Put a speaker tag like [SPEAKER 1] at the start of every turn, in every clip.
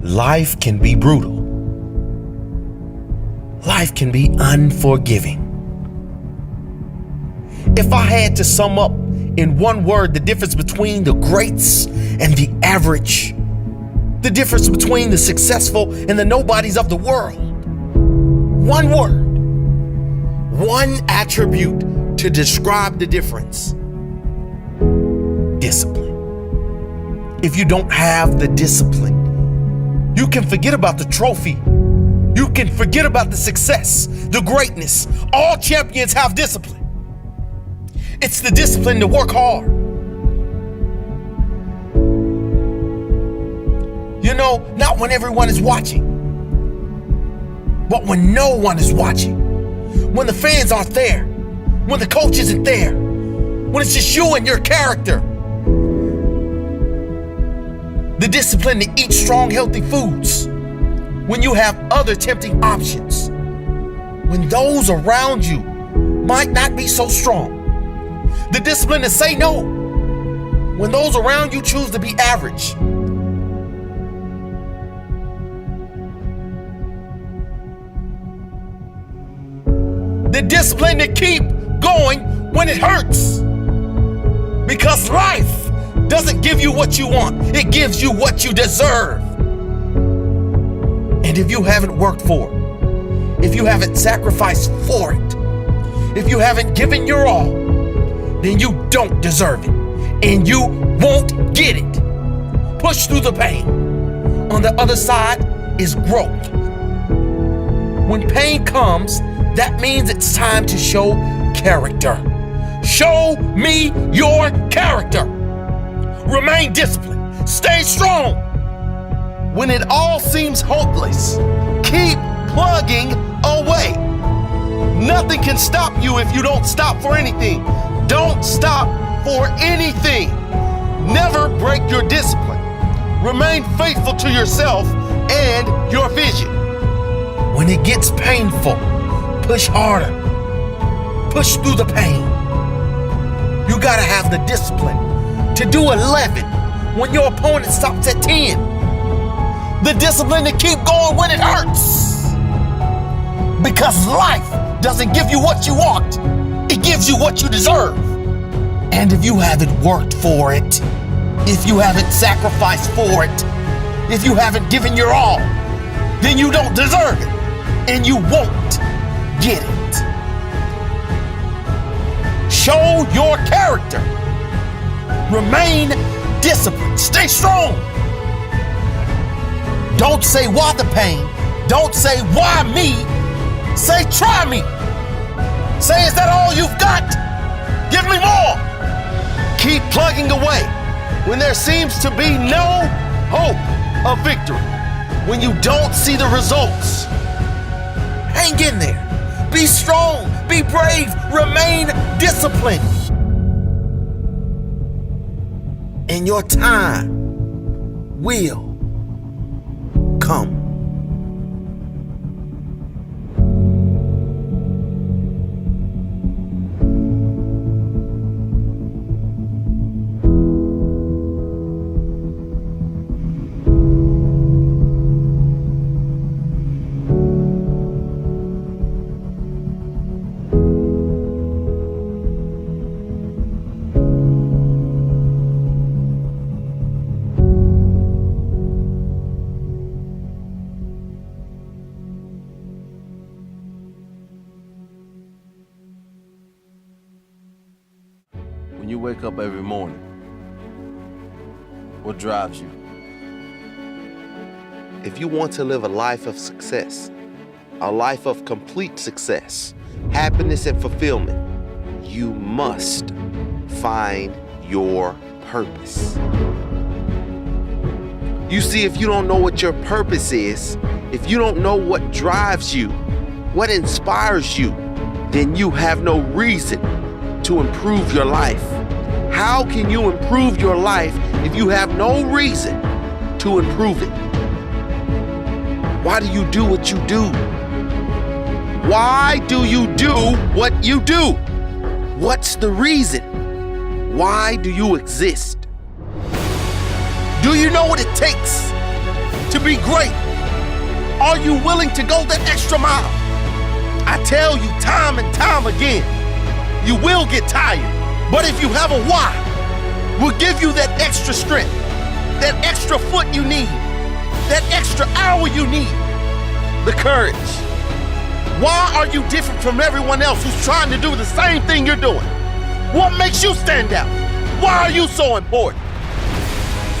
[SPEAKER 1] Life can be brutal. Life can be unforgiving. If I had to sum up in one word the difference between the greats and the average, the difference between the successful and the nobodies of the world, one word, one attribute to describe the difference: discipline. If you don't have the discipline, you can forget about the trophy. You can forget about the success, the greatness. All champions have discipline. It's the discipline to work hard. You know, not when everyone is watching, but when no one is watching. When the fans aren't there. When the coach isn't there. When it's just you and your character. The discipline to eat strong, healthy foods when you have other tempting options. When those around you might not be so strong. The discipline to say no when those around you choose to be average. The discipline to keep going when it hurts. Because life doesn't give you what you want. It gives you what you deserve. And if you haven't worked for it, if you haven't sacrificed for it, if you haven't given your all, then you don't deserve it. And you won't get it. Push through the pain. On the other side is growth. When pain comes, that means it's time to show character. Show me your character. Remain disciplined. Stay strong. When it all seems hopeless, keep plugging away. Nothing can stop you if you don't stop for anything. Don't stop for anything. Never break your discipline. Remain faithful to yourself and your vision. When it gets painful, push harder. Push through the pain. You gotta have the discipline to do 11 when your opponent stops at 10. The discipline to keep going when it hurts. Because life doesn't give you what you want. It gives you what you deserve. And if you haven't worked for it, if you haven't sacrificed for it, if you haven't given your all, then you don't deserve it. And you won't get it. Show your character. Remain disciplined. Stay strong. Don't say why the pain. Don't say why me. Say try me. Say, is that all you've got? Give me more. Keep plugging away when there seems to be no hope of victory. When you don't see the results, hang in there. Be strong. Be brave. Remain disciplined. And your time will come.
[SPEAKER 2] When you wake up every morning, what drives you?
[SPEAKER 1] If you want to live a life of success, a life of complete success, happiness and fulfillment, you must find your purpose. You see, if you don't know what your purpose is, if you don't know what drives you, what inspires you, then you have no reason to improve your life. How can you improve your life if you have no reason to improve it? Why do you do what you do? Why do you do what you do? What's the reason? Why do you exist? Do you know what it takes to be great? Are you willing to go that extra mile? I tell you time and time again, you will get tired. But if you have a why, we'll give you that extra strength, that extra foot you need, that extra hour you need, the courage. Why are you different from everyone else who's trying to do the same thing you're doing? What makes you stand out? Why are you so important?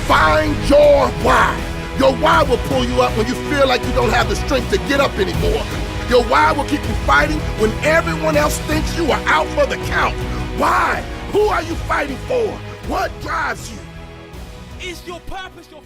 [SPEAKER 3] Find your why. Your why will pull you up when you feel like you don't have the strength to get up anymore. Your why will keep you fighting when everyone else thinks you are out for the count. Why? Who are you fighting for? What drives you?
[SPEAKER 4] Is your purpose your